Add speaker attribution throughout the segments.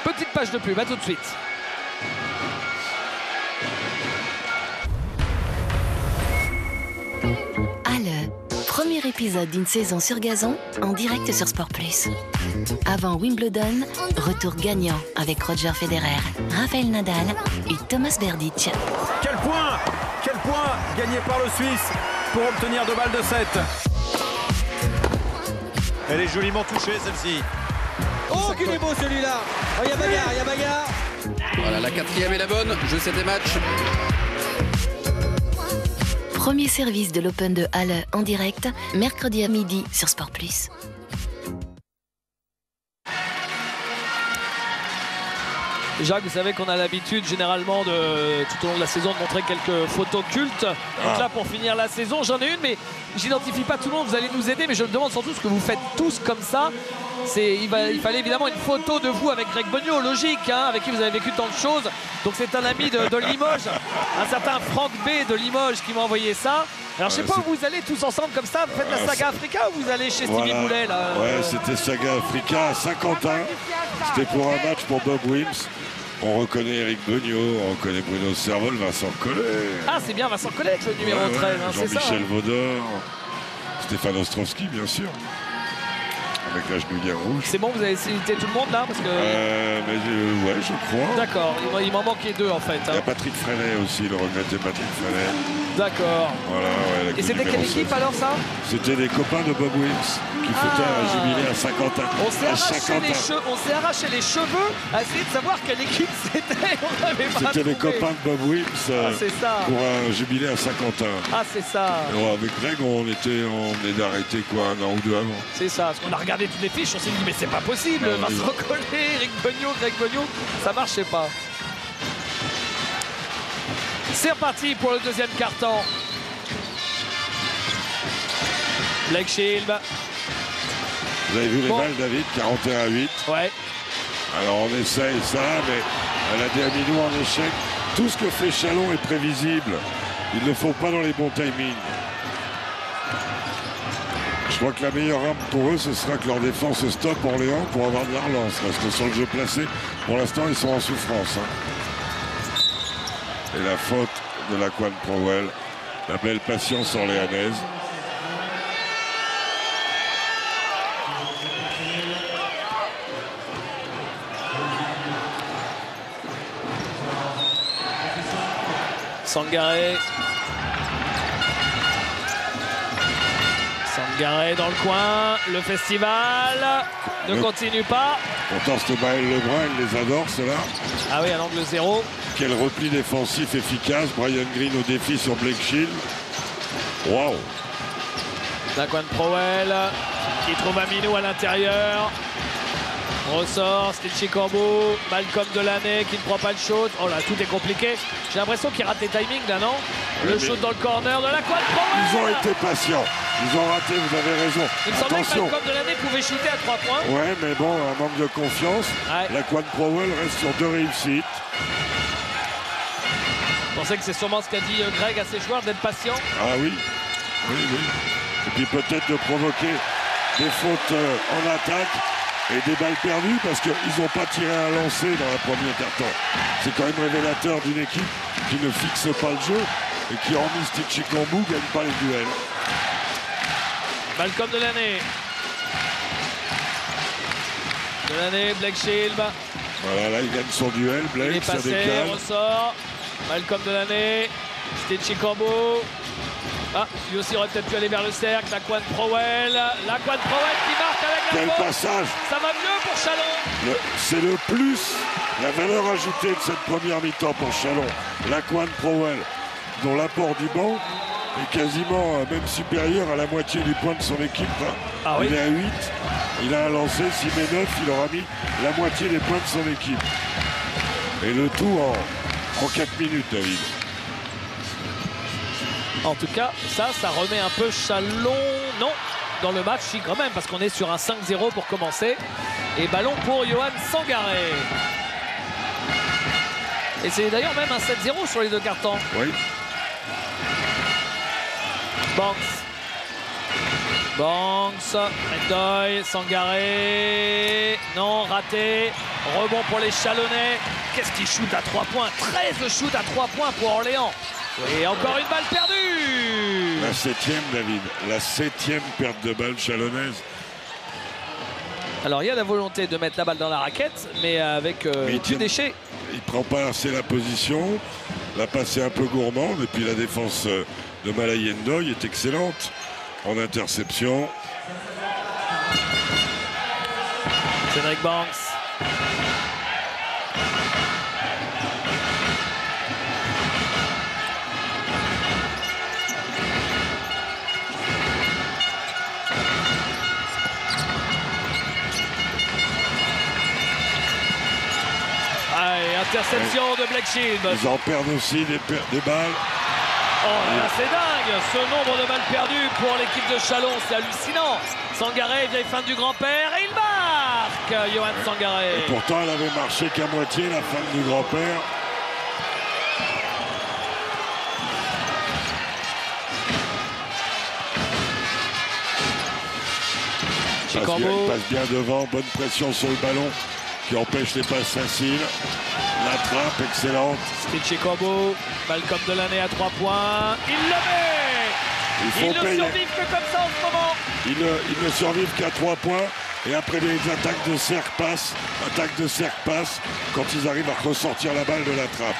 Speaker 1: Petite page de pub, à tout de suite.
Speaker 2: Halle, premier épisode d'une saison sur gazon en direct sur Sport+. Avant Wimbledon, retour gagnant avec Roger Federer, Rafael Nadal et Thomas Berdych.
Speaker 3: Quel point gagné par le Suisse pour obtenir 2 balles de 7. Elle est joliment touchée celle-ci.
Speaker 4: Oh, qu'il est beau celui-là. Oh, il y a bagarre, il y a bagarre.
Speaker 5: Voilà, la 4e est la bonne. Je sais des matchs.
Speaker 2: Premier service de l'Open de Halle en direct, mercredi à midi sur Sport+.
Speaker 1: Jacques, vous savez qu'on a l'habitude généralement tout au long de la saison de montrer quelques photos cultes. Donc là, pour finir la saison, j'en ai une, mais j'identifie pas tout le monde, vous allez nous aider, mais je me demande surtout ce que vous faites tous comme ça. Il fallait évidemment une photo de vous avec Greg Beugnot, logique, hein, avec qui vous avez vécu tant de choses. Donc c'est un ami de Limoges, un certain Franck B de Limoges qui m'a envoyé ça. Alors je sais pas où vous allez tous ensemble comme ça, vous faites la Saga Africa ou vous allez chez Stevie Boulet là
Speaker 6: Ouais, c'était Saga Africa à Saint-Quentin. C'était pour un match pour Bob Wims. On reconnaît Eric Beugnot, on reconnaît Bruno Servol, Vincent Collet.
Speaker 1: Ah, c'est bien Vincent Collet, le numéro 13, hein, c'est ça.
Speaker 6: Jean-Michel Vaudor, Stéphane Ostrowski, bien sûr. Avec la genouillère rouge.
Speaker 1: C'est bon, vous avez cité tout le monde là parce que...
Speaker 6: ouais, je crois.
Speaker 1: D'accord, il m'en manquait 2 en fait.
Speaker 6: Il y a Patrick Freinet aussi, le regretté Patrick Freinet.
Speaker 1: D'accord.
Speaker 6: Voilà, ouais,
Speaker 1: et c'était quelle équipe alors ça?
Speaker 6: C'était des copains de Bob Wims qui fêtaient un jubilé à Saint-Quentin.
Speaker 1: On s'est arraché les cheveux à essayer de savoir quelle équipe c'était.
Speaker 6: C'était les copains de Bob Wims pour un jubilé à Saint-Quentin.
Speaker 1: Ah, c'est ça.
Speaker 6: Alors, avec Greg, on venait d'arrêter quoi, 1 an ou 2 avant.
Speaker 1: C'est ça, parce qu'on a regardé toutes les fiches, on s'est dit mais c'est pas possible, Vincent Collet, Eric Beugnot, Greg Beugnot, ça marchait pas. C'est reparti pour le deuxième quart-temps. Blake Shield.
Speaker 6: Vous avez vu les balles, David, 41-8.
Speaker 1: Ouais.
Speaker 6: Alors on essaye ça, mais à la dernière minute en échec, tout ce que fait Chalon est prévisible. Ils ne le font pas dans les bons timings. Je crois que la meilleure rampe pour eux, ce sera que leur défense se stoppe Orléans pour avoir de la relance. Parce que sur le jeu placé, pour l'instant, ils sont en souffrance. Et la faute de la Laquan Prowell, la belle patience orléanaise.
Speaker 1: Sangaré. Sangaré dans le coin. Le festival ne continue pas.
Speaker 6: Pourtant, c'est Maël Lebrun, il les adore, ceux-là.
Speaker 1: Ah oui, à l'angle 0.
Speaker 6: Quel repli défensif efficace. Brian Green au défi sur Blake Shield. Waouh!
Speaker 1: Laquan Prowell qui trouve Aminou à l'intérieur. Ressort, Stilchi Corbeau, Malcolm Delaney qui ne prend pas le shot. Oh là, tout est compliqué. J'ai l'impression qu'il rate les timings là, non? Le shoot dans le corner de Laquan Prowell.
Speaker 6: Ils ont été patients. Ils ont raté, vous avez raison.
Speaker 1: Il me semblait que Malcolm Delaney pouvait shooter à 3 points.
Speaker 6: Ouais, mais bon, un manque de confiance.
Speaker 1: Ouais.
Speaker 6: Laquan Prowell reste sur 2 réussites.
Speaker 1: Vous pensez que c'est sûrement ce qu'a dit Greg à ses joueurs, d'être patient?
Speaker 6: Ah oui, oui, oui. Et puis peut-être de provoquer des fautes en attaque et des balles perdues parce qu'ils n'ont pas tiré un lancer dans la première quart-temps. C'est quand même révélateur d'une équipe qui ne fixe pas le jeu et qui, hormis Stilchi Corbeau, ne gagne pas les duels.
Speaker 1: Malcolm Delaney. Delaney, Blake Shield.
Speaker 6: Voilà, là il gagne son duel. Blake,
Speaker 1: il est passé,
Speaker 6: ça décale.
Speaker 1: Ressort. Malcolm Delaney. Stilchi Corbeau. Ah, lui aussi aurait peut-être pu aller vers le cercle. Laquan Prowell. Laquan Prowell qui marque avec la
Speaker 6: Quel
Speaker 1: faute.
Speaker 6: passage!
Speaker 1: Ça va mieux pour Chalon.
Speaker 6: C'est le plus, la valeur ajoutée de cette première mi-temps pour Chalon. Laquan Prowell, dont l'apport du banc est quasiment même supérieur à la moitié du point de son équipe.
Speaker 1: Ah oui.
Speaker 6: Il est à 8, il a un lancé, s'il met 9, il aura mis la moitié des points de son équipe. Et le tout en 4 minutes, David.
Speaker 1: En tout cas, ça remet un peu Chalon, non, dans le match, si quand même, parce qu'on est sur un 5-0 pour commencer. Et ballon pour Johan Sangaré. Et c'est d'ailleurs même un 7-0 sur les 2 cartons.
Speaker 6: Oui.
Speaker 1: Banks, Mendoy, Sangaré. Non, raté. Rebond pour les Chalonnais. Qu'est-ce qu'ils shootent à 3 points? 13 shoots à 3 points pour Orléans. Et encore une balle perdue.
Speaker 6: La 7e, David. La 7e perte de balle chalonnaise.
Speaker 1: Alors il y a la volonté de mettre la balle dans la raquette, mais avec du déchet.
Speaker 6: Il prend pas assez la position. La passe est un peu gourmande. Et puis la défense de Malayendoy est excellente en interception.
Speaker 1: Cédric Banks. Interception de Blake Shield.
Speaker 6: Ils en perdent aussi des balles.
Speaker 1: Oh là, c'est dingue. Ce nombre de balles perdues pour l'équipe de Chalon, c'est hallucinant. Sangaré, vieille femme du grand-père, et il marque, Johan Sangaré.
Speaker 6: Et pourtant, elle avait marché qu'à moitié, la femme du grand-père.
Speaker 1: Chikambo.
Speaker 6: Il passe bien devant, bonne pression sur le ballon qui empêche les passes faciles. La trappe, excellente.
Speaker 1: Steve Chikambo, Malcolm Delaney à 3 points. Il le met. Ils ne survivent que comme ça en ce moment.
Speaker 6: Ils ne survivent qu'à 3 points. Et après les attaques de cercle passe, quand ils arrivent à ressortir la balle de la trappe.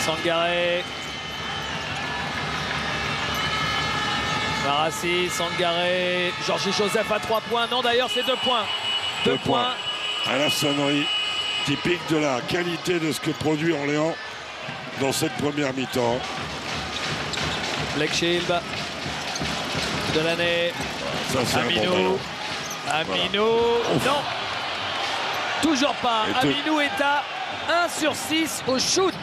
Speaker 1: Sangaré. Marassi, Sangaré, Georges Joseph à 3 points. Non, d'ailleurs, c'est 2 points. 2 points.
Speaker 6: À la sonnerie, typique de la qualité de ce que produit Orléans dans cette première mi-temps.
Speaker 1: Blake Shield. Delaney.
Speaker 6: Ça, c'est
Speaker 1: Aminou. Aminou. Non. Toujours pas. Aminou est à 1 sur 6 au shoot,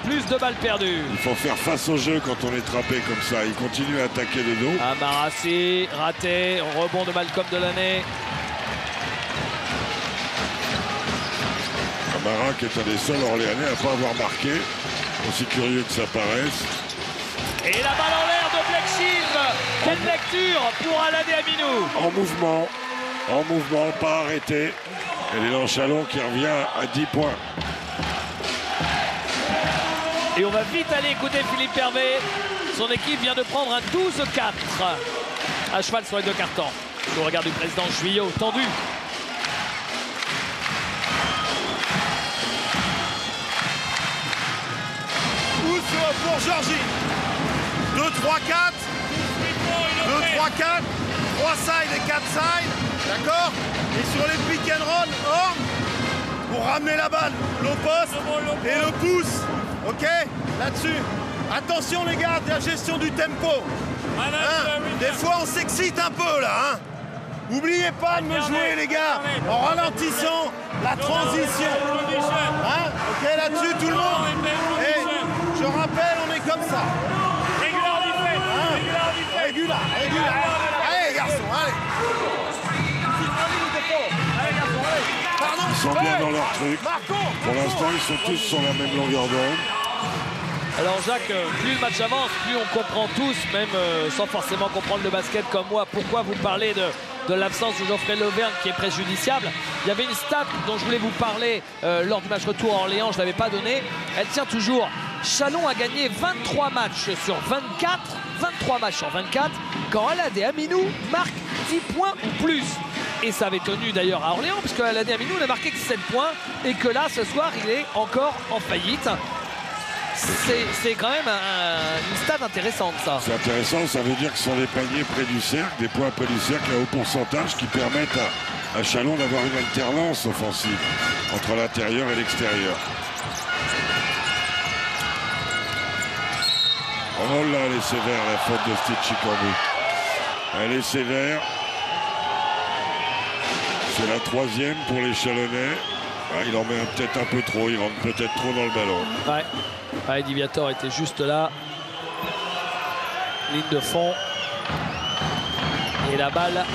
Speaker 1: plus de balles perdues.
Speaker 6: Il faut faire face au jeu quand on est trappé comme ça. Il continue à attaquer de dos.
Speaker 1: Marassi, raté, rebond de Malcolm Delaney.
Speaker 6: Amara qui est un des seuls Orléanais à ne pas avoir marqué, aussi curieux que ça paraisse.
Speaker 1: Et la balle en l'air de Blake Shield. Quelle lecture pour Aladé Aminou.
Speaker 6: En mouvement, pas arrêté. Et l'élan Chalon qui revient à 10 points.
Speaker 1: Et on va vite aller écouter Philippe Hervé. Son équipe vient de prendre un 12-4 à cheval sur les 2 cartons. Sous le regard du président Juillot, tendu.
Speaker 7: Pousse pour Georgie. 2-3-4. 2-3-4. 3 sides et 4 sides. D'accord. Et sur les pick and roll, Horn, pour ramener la balle, low post et le pouce. Ok, là-dessus. Attention les gars, de la gestion du tempo. Hein, des fois on s'excite un peu là. Hein. N'oubliez pas de me jouer les gars, en ralentissant la transition. Hein, ok, là-dessus tout le monde. Et je rappelle, on est comme ça. Régular. Allez garçons, allez.
Speaker 6: Ils sont bien dans leur truc. Pour l'instant, ils sont tous sur la même longueur d'onde.
Speaker 1: Alors Jacques, plus le match avance, plus on comprend tous, même sans forcément comprendre le basket comme moi, pourquoi vous parlez de l'absence de Geoffrey Lauvergne qui est préjudiciable. Il y avait une stat dont je voulais vous parler lors du match retour à Orléans, je ne l'avais pas donnée. Elle tient toujours. Chalon a gagné 23 matchs sur 24, 23 matchs sur 24, quand Aladé Aminou marque 10 points ou plus. Et ça avait tenu d'ailleurs à Orléans, puisque Aladé Aminou n'a marqué que 7 points, et que là, ce soir, il est encore en faillite. C'est quand même une stat intéressante, ça.
Speaker 6: C'est intéressant, ça veut dire que ce sont des paniers près du cercle, des points près du cercle à haut pourcentage qui permettent à Chalon d'avoir une alternance offensive entre l'intérieur et l'extérieur. Oh là, elle est sévère, la faute de Steve Chikambo. Elle est sévère. C'est la 3e pour les Chalonnais. Ah, il en met peut-être un peu trop, il rentre peut-être trop dans le ballon.
Speaker 1: Ouais, Diviator était juste là. Ligne de fond. Et la balle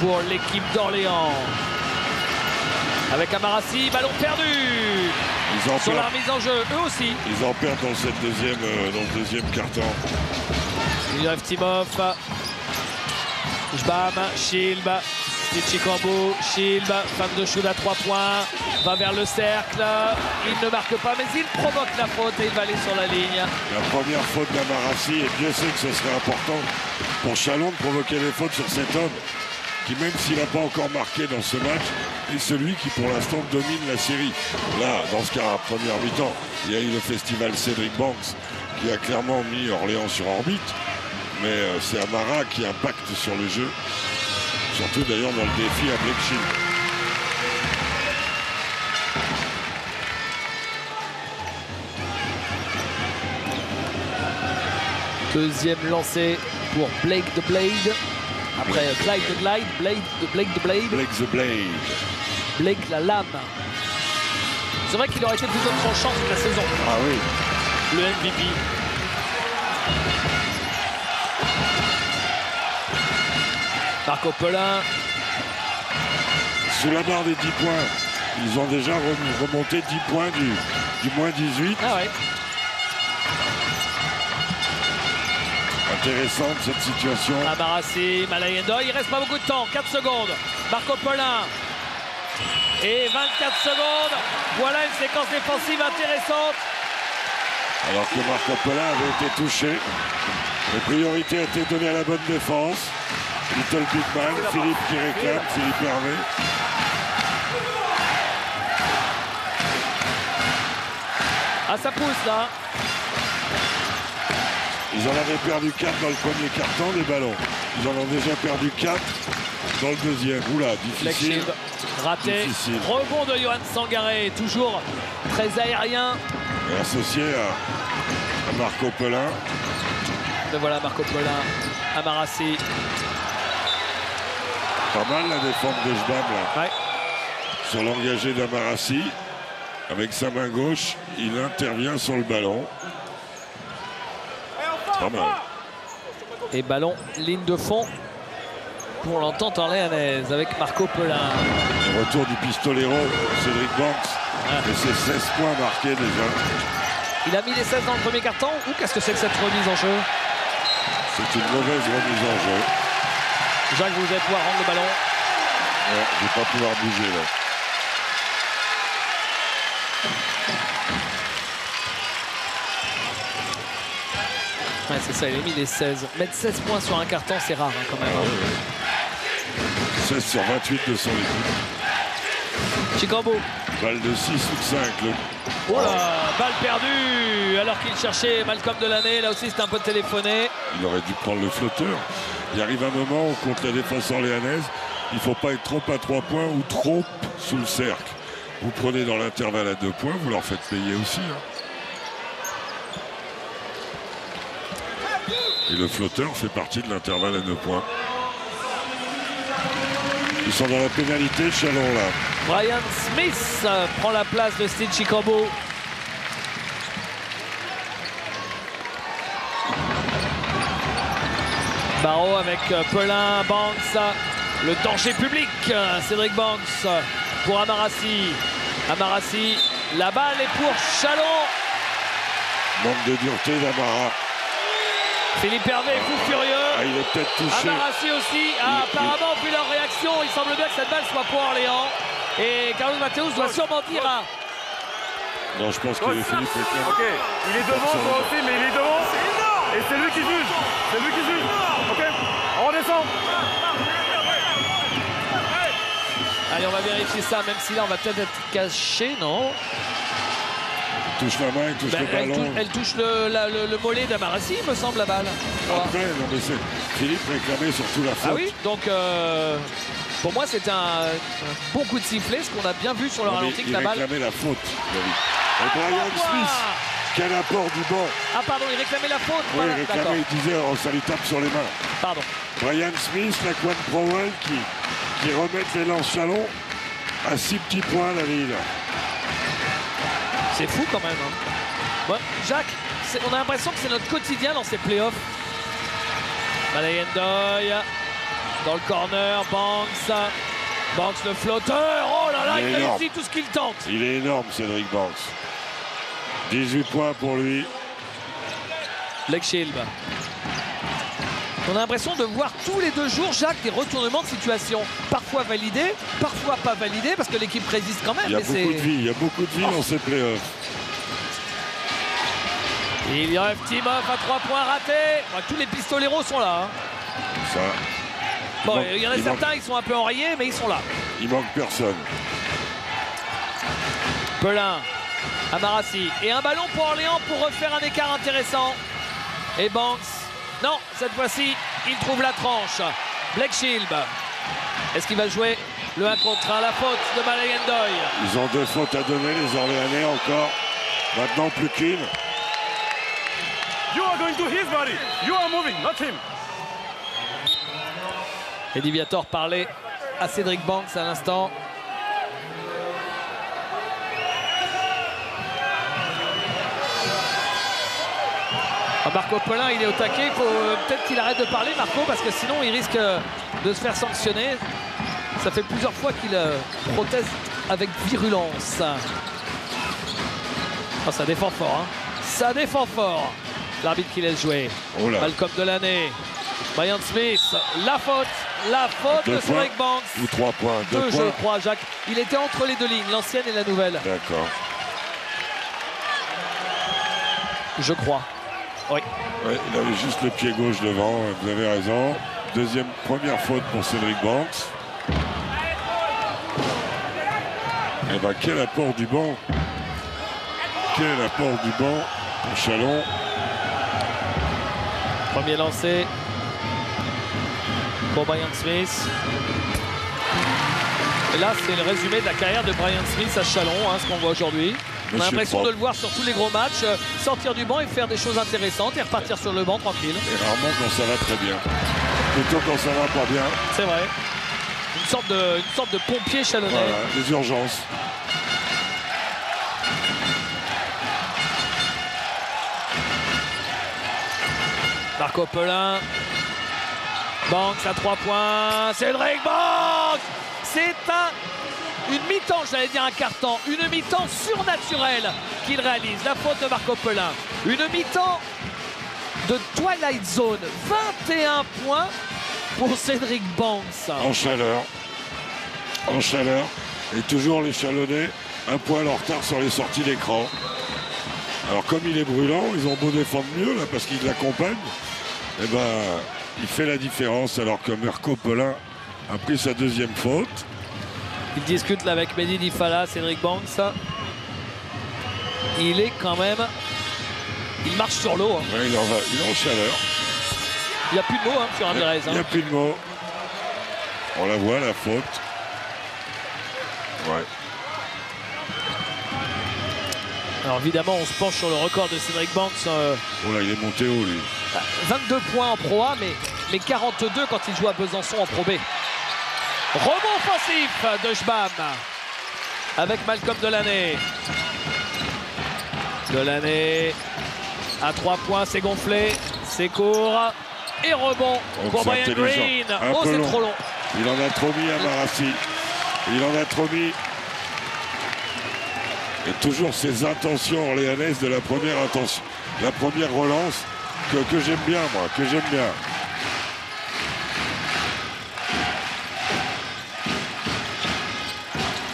Speaker 1: pour l'équipe d'Orléans. Avec Amarassi, ballon perdu.
Speaker 6: Ils en
Speaker 1: Sur la
Speaker 6: perdent.
Speaker 1: remise en jeu, eux aussi.
Speaker 6: Ils en perdent dans le deuxième carton.
Speaker 1: Yevtimov, Jbam, Shilb, Chikambo, Shilb, fan de shoot à 3 points, va vers le cercle, il ne marque pas mais il provoque la faute et il va aller sur la ligne.
Speaker 6: La première faute d'Amarassi, et Dieu sait que ce serait important pour Chalon de provoquer les fautes sur cet homme qui, même s'il n'a pas encore marqué dans ce match, est celui qui pour l'instant domine la série. Là, dans ce cas, à première mi-temps, il y a eu le festival Cédric Banks qui a clairement mis Orléans sur orbite. Mais c'est Amara qui impacte sur le jeu, surtout d'ailleurs dans le défi à Blake Shield.
Speaker 1: Deuxième lancé pour Blake the Blade. Après Clyde the Glide, Blake the Blade.
Speaker 6: Blake the Blade.
Speaker 1: Blake la lame. C'est vrai qu'il aurait été plus tranchant toute la saison.
Speaker 6: Ah oui.
Speaker 1: Le MVP. Marco Pelin.
Speaker 6: Sous la barre des 10 points, ils ont déjà remonté 10 points du moins 18.
Speaker 1: Ah ouais.
Speaker 6: Intéressante cette situation.
Speaker 1: Amarassi, Malayendo, il reste pas beaucoup de temps, 4 secondes. Marco Pelin. Et 24 secondes. Voilà une séquence défensive intéressante.
Speaker 6: Alors que Marco Pelin avait été touché. Les priorités ont été données à la bonne défense. Little Big Man, Philippe qui réclame, Philippe Hervé.
Speaker 1: Ah, ça pousse là.
Speaker 6: Ils en avaient perdu 4 dans le premier carton, des ballons. Ils en ont déjà perdu 4 dans le deuxième. Oula, difficile.
Speaker 1: Raté.
Speaker 6: Difficile.
Speaker 1: Rebond de Johan Sangaré, toujours très aérien.
Speaker 6: Et associé à Marco Pelin.
Speaker 1: Mais voilà Marco Pelin, Amarassi.
Speaker 6: Pas mal la défense de Jbam là.
Speaker 1: Ouais.
Speaker 6: Sur l'engagé d'Amarassi. Avec sa main gauche, il intervient sur le ballon. Pas mal.
Speaker 1: Et ballon, ligne de fond pour l'entente orléanaise avec Marco Pelin.
Speaker 6: Le retour du pistolero, Cédric Banks. Et c'est 16 points marqués déjà.
Speaker 1: Il a mis les 16 dans le premier carton ou qu'est-ce que c'est que cette remise en jeu?
Speaker 6: C'est une mauvaise remise en jeu.
Speaker 1: Jacques, vous allez pouvoir rendre le ballon.
Speaker 6: Ouais, je ne vais pas pouvoir bouger là.
Speaker 1: Ouais, c'est ça, il a mis les 16. Mettre 16 points sur un carton, c'est rare hein, quand même.
Speaker 6: Ah, oui. 16 sur 28 de son équipe.
Speaker 1: Chikambo.
Speaker 6: Balle de 6 ou de 5.
Speaker 1: Oh là, balle perdue alors qu'il cherchait Malcolm Delaney. Là aussi, c'était un peu téléphoné.
Speaker 6: Il aurait dû prendre le flotteur. Il arrive un moment où, contre la défense orléanaise, il ne faut pas être trop à 3 points ou trop sous le cercle. Vous prenez dans l'intervalle à 2 points, vous leur faites payer aussi. Hein. Et le flotteur fait partie de l'intervalle à 2 points. Ils sont dans la pénalité, Chalon là.
Speaker 1: Brian Smith prend la place de Steve Chikambo. Barreau avec Pelin, Banks, le danger public, Cédric Banks pour Amarassi. Amarassi, la balle est pour Chalon.
Speaker 6: Manque de dureté d'Amara.
Speaker 1: Philippe Hervé est fou furieux.
Speaker 6: Ah, il est peut-être touché.
Speaker 1: Amarassi aussi. Ah, apparemment, vu leur réaction, il semble bien que cette balle soit pour Orléans. Et Carlos Mateus doit sûrement dire à...
Speaker 6: Non, je pense que Philippe réclame.
Speaker 3: Ok, il est devant toi aussi, mais il est devant. Et c'est lui qui juge. C'est lui qui juge. Ok, on redescend.
Speaker 1: Allez, on va vérifier ça, même si là, on va peut-être être caché, non?
Speaker 6: Il touche la main, il touche le ballon.
Speaker 1: Elle touche le mollet d'Amarassi, me semble, la balle.
Speaker 6: Après, non, mais c'est Philippe réclamait surtout la faute.
Speaker 1: Ah oui, donc pour moi, c'est un bon coup de sifflet, ce qu'on a bien vu sur le ralenti que la balle.
Speaker 6: Il réclamait la faute, David. Et Brian Smith, quel apport du banc.
Speaker 1: Ah pardon, il réclamait la faute.
Speaker 6: Oui,
Speaker 1: Voilà,
Speaker 6: il réclamait, il disait, oh, ça lui tape sur les mains.
Speaker 1: Pardon.
Speaker 6: Brian Smith, la Quan Prowell qui remettent les lances Chalon à 6 petits points, David.
Speaker 1: C'est fou quand même. Hein. Ouais, Jacques, on a l'impression que c'est notre quotidien dans ces playoffs. Malayendoy dans le corner, Banks le flotteur, oh là là là,
Speaker 6: Il est
Speaker 1: il
Speaker 6: énorme.
Speaker 1: réussit tout ce qu'il tente.
Speaker 6: Il est énorme, Cédric Banks. 18 points pour lui.
Speaker 1: Blake Shield. On a l'impression de voir tous les 2 jours, Jacques, des retournements de situation. Parfois validés, parfois pas validés, parce que l'équipe résiste quand même.
Speaker 6: Il y a beaucoup de vie, il y a beaucoup de vie dans ces playoffs.
Speaker 1: Il y a Timoff à 3 points raté. Bah, tous les pistoleros sont là. Hein.
Speaker 6: Ça.
Speaker 1: Bon, il y en a certains, ils sont un peu enrayés, mais ils sont là.
Speaker 6: Il manque personne.
Speaker 1: Pelin, Amarassi. Et un ballon pour Orléans pour refaire un écart intéressant. Et Banks. Non, cette fois-ci, il trouve la tranche. Blake Shield. Est-ce qu'il va jouer le 1 contre 1? La faute de Malayendoy.
Speaker 6: Ils ont 2 fautes à donner, les Orléanais encore. Maintenant, plus qu'une.
Speaker 3: You are going to his body. You are moving, not him.
Speaker 1: Eddie Viator parlait à Cédric Banks à l'instant. Marco Pelin, il est au taquet. Il faut peut-être qu'il arrête de parler, Marco, parce que sinon il risque de se faire sanctionner. Ça fait plusieurs fois qu'il proteste avec virulence. Oh, ça défend fort. Hein. Ça défend fort. L'arbitre qui laisse jouer.
Speaker 6: Oh là.
Speaker 1: Malcolm Delaney. Brian Smith. La faute de Cédric Banks.
Speaker 6: Ou 3 points.
Speaker 1: 2, je crois, Jacques. Il était entre les 2 lignes, l'ancienne et la nouvelle.
Speaker 6: D'accord.
Speaker 1: Je crois. Oui.
Speaker 6: Ouais, il avait juste le pied gauche devant, vous avez raison. Première faute pour Cédric Banks. Et ben quel apport du banc. Quel apport du banc pour Chalon.
Speaker 1: Premier lancé pour Brian Smith. Et là, c'est le résumé de la carrière de Brian Smith à Chalon, hein, ce qu'on voit aujourd'hui. On a l'impression de le voir sur tous les gros matchs, sortir du banc et faire des choses intéressantes et repartir sur le banc tranquille.
Speaker 6: Et rarement quand ça va très bien. Plutôt quand ça va pas bien.
Speaker 1: C'est vrai. Une sorte de pompier chalonnais.
Speaker 6: Voilà, les urgences.
Speaker 1: Marco Pelin. Banks à 3 points. Cédric Banks. C'est une mi-temps, j'allais dire un quart-temps. Une mi-temps surnaturelle qu'il réalise. La faute de Marco Pelin. Une mi-temps de Twilight Zone. 21 points pour Cédric Banks.
Speaker 6: En chaleur. En chaleur. Et toujours les Chalonnais un poil en retard sur les sorties d'écran. Alors comme il est brûlant, ils ont beau défendre mieux là parce qu'il l'accompagne. Et ben il fait la différence alors que Marco Pelin a pris sa 2e faute.
Speaker 1: Il discute là avec Mehdi Difala, Cédric Banks. Il est quand même... Il marche sur l'eau. Hein.
Speaker 6: Ouais, il est en chaleur.
Speaker 1: Il n'y a plus de mots hein, sur Ramirez. Hein.
Speaker 6: Il n'y a plus de mots. On la voit, la faute. Ouais.
Speaker 1: Alors évidemment, on se penche sur le record de Cédric Banks.
Speaker 6: Oh là, il est monté haut, lui.
Speaker 1: 22 points en Pro A, mais 42 quand il joue à Besançon en Pro B. Rebond offensif de Jbam avec Malcolm Delaney. Delaney à 3 points, c'est gonflé, c'est court. Et rebond pour Brian Green. Oh, c'est trop long.
Speaker 6: Il en a trop mis à Marassi. Il en a trop mis. Et toujours ces intentions orléanaises de la première relance que j'aime bien, moi, que j'aime bien.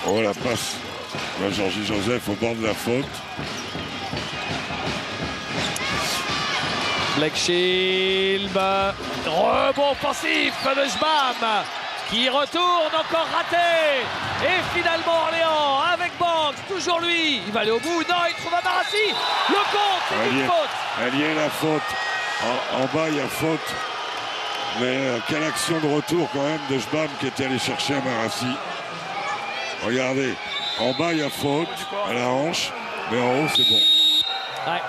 Speaker 6: Oh, la passe. Là, Georgie Joseph au bord de la faute.
Speaker 1: Blake Shield. Rebond offensif de Jbam qui retourne, encore raté. Et finalement Orléans avec Banks, toujours lui. Il va aller au bout. Non, il trouve Amarassi. Le compte, c'est une faute.
Speaker 6: Elle y est la faute. En bas, il y a faute. Mais quelle action de retour quand même de Jbam qui était allé chercher Amarassi. Regardez, en bas, il y a faute à la hanche. Mais en haut, c'est bon.
Speaker 1: Ouais.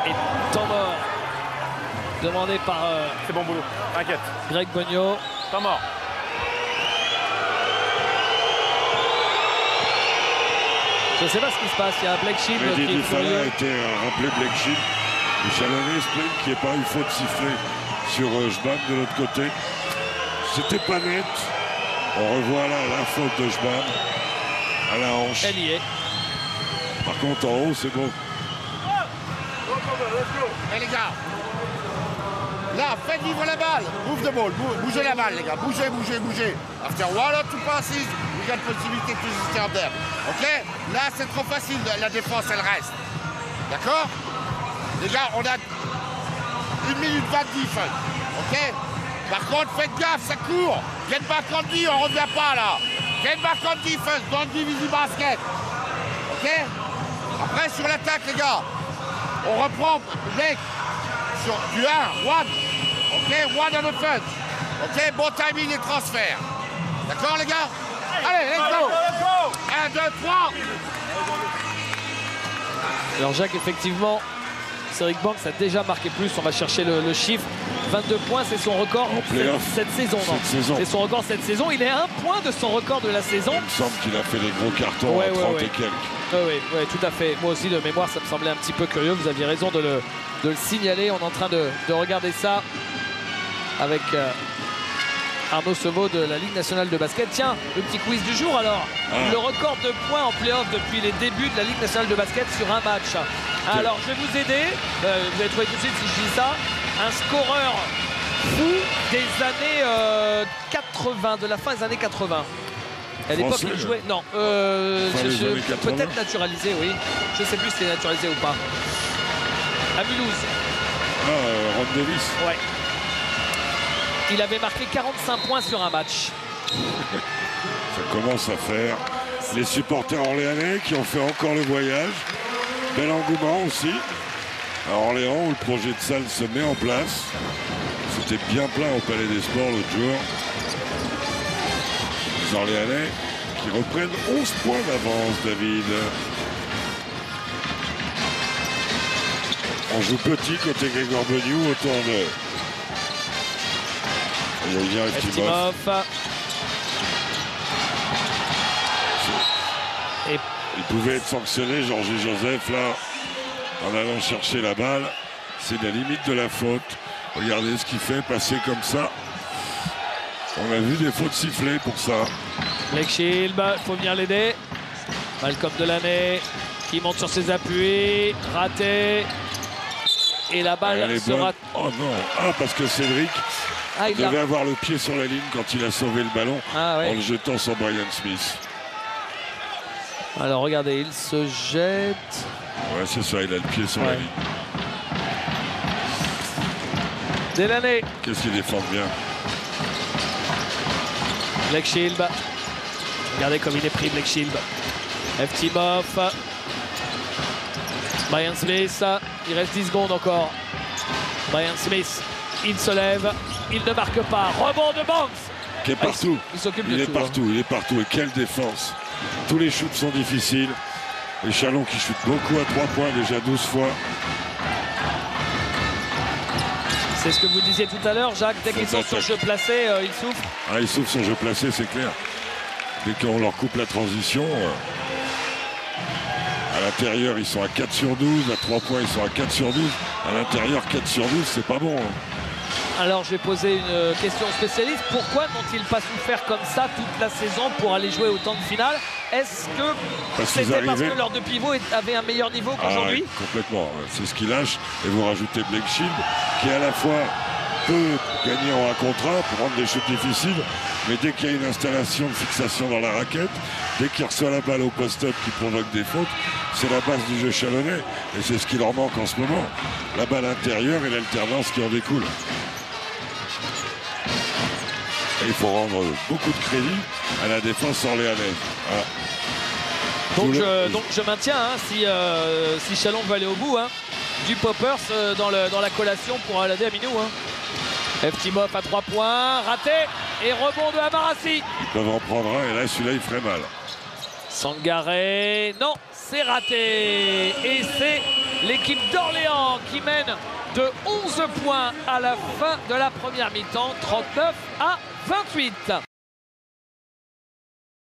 Speaker 1: Et temps mort demandé par
Speaker 3: c'est bon boulot, t'inquiète.
Speaker 1: Greg Bogno.
Speaker 3: Temps mort.
Speaker 1: Je ne sais pas ce qui se passe, il y a Blake Shield
Speaker 6: Mehdi
Speaker 1: qui est
Speaker 6: Difala
Speaker 1: furieux.
Speaker 6: a été rappelé Blake Shield. Les Chalonnais se plaignent qu'il n'y ait pas eu faute sifflée sur Jbam de l'autre côté. C'était pas net. On revoit là la faute de Schbam à la hanche.
Speaker 1: Elle y est.
Speaker 6: Par contre, en haut, c'est beau.
Speaker 7: Et les gars, là, faites vivre la balle. Move the ball. Bougez la balle, les gars. Bougez, bougez, bougez. After one or two passes, we got possibility to disturb them. OK? Là, c'est trop facile. La défense, elle reste. D'accord? Les gars, on a 1 minute 20 de defense. OK? Par contre, faites gaffe, ça court. Get back on D, on revient pas là. Get back on defense, don't give easy basket. OK? Après, sur l'attaque, les gars, on reprend, mec, sur du 1, one. OK? One on offense. OK? Bon timing et transfert. D'accord, les gars? Allez, let's go. 1, 2, 3.
Speaker 1: Alors Jacques, effectivement, Cédric Banks a déjà marqué plus. On va chercher le chiffre. 22 points, c'est son record cette saison. C'est son record cette saison. Il est à 1 point de son record de la saison.
Speaker 6: Il me semble qu'il a fait des gros cartons à 30 et quelques.
Speaker 1: Oui, tout à fait. Moi aussi, de mémoire, ça me semblait un petit peu curieux. Vous aviez raison de le signaler. On est en train de regarder ça avec Arnaud Sevaux de la Ligue nationale de basket. Tiens, le petit quiz du jour alors. Le record de points en play-off depuis les débuts de la Ligue nationale de basket sur un match. Alors, je vais vous aider. Vous allez trouver tout de suite si je dis ça. Un scoreur fou des années 80, de la fin des années 80. À l'époque, il jouait. Non, peut-être naturalisé, oui. Je ne sais plus si c'était naturalisé ou pas. À Mulhouse.
Speaker 6: Ron Davis.
Speaker 1: Ouais. Il avait marqué 45 points sur un match.
Speaker 6: Ça commence à faire. Les supporters orléanais qui ont fait encore le voyage. Bel engouement aussi. À Orléans, où le projet de salle se met en place. C'était bien plein au Palais des Sports l'autre jour. Les Orléanais qui reprennent 11 points d'avance, David. On joue petit côté Grégor Beniou, autant de... Il y a Eftimov. Il pouvait être sanctionné, Georges Joseph, là, en allant chercher la balle. C'est la limite de la faute. Regardez ce qu'il fait, passer comme ça. On a vu des fautes sifflées pour ça.
Speaker 1: Blake Shield, il faut venir l'aider. Malcolm Delaney qui monte sur ses appuis. Raté. Et la balle sera...
Speaker 6: Oh non, parce que Cédric devait avoir le pied sur la ligne quand il a sauvé le ballon en le jetant sur Brian Smith.
Speaker 1: Alors regardez, il se jette.
Speaker 6: Ouais, c'est ça, il a le pied sur la ligne.
Speaker 1: Delaney.
Speaker 6: Qu'est-ce qu'il défend bien?
Speaker 1: Blake Shield. Regardez comme il est pris, Blake Shield. Eftimov. Brian Smith. Il reste 10 secondes encore. Brian Smith. Il se lève. Il ne marque pas. Rebond de Banks.
Speaker 6: Qui est partout.
Speaker 1: Il s'occupe de tout.
Speaker 6: Il est partout. Et quelle défense. Tous les shoots sont difficiles. Et Chalon qui chute beaucoup à 3 points, déjà 12 fois.
Speaker 1: C'est ce que vous disiez tout à l'heure, Jacques. Dès qu'ils sont sur jeu placé, ils souffrent.
Speaker 6: Ils souffrent sur jeu placé, c'est clair. Dès qu'on leur coupe la transition, à l'intérieur, ils sont à 4 sur 12. À 3 points, ils sont à 4 sur 12. À l'intérieur, 4 sur 12, c'est pas bon.
Speaker 1: Alors, je vais poser une question aux spécialistes. Pourquoi n'ont-ils pas souffert comme ça toute la saison pour aller jouer autant de finales? Est-ce que c'était parce que leurs deux pivots avaient un meilleur niveau qu'aujourd'hui?
Speaker 6: Complètement. C'est ce qui lâche. Et vous rajoutez Blake Shield, qui à la fois peut gagner en 1 contre 1 pour rendre des shoots difficiles, mais dès qu'il y a une installation de fixation dans la raquette, dès qu'il reçoit la balle au post-up qui provoque des fautes, c'est la base du jeu chalonnais. Et c'est ce qui leur manque en ce moment. La balle intérieure et l'alternance qui en découle. Et il faut rendre beaucoup de crédit à la défense orléanaise.
Speaker 1: Voilà. Donc je maintiens, si Chalon veut aller au bout, du Poppers dans la collation pour Aladé Aminou. Eftimov à 3 points, raté, et rebond de Amarassi.
Speaker 6: Ils peuvent en prendre un, et là, celui-là, il ferait mal.
Speaker 1: Sangaré, non, c'est raté. Et c'est l'équipe d'Orléans qui mène de 11 points à la fin de la première mi-temps, 39 à 28.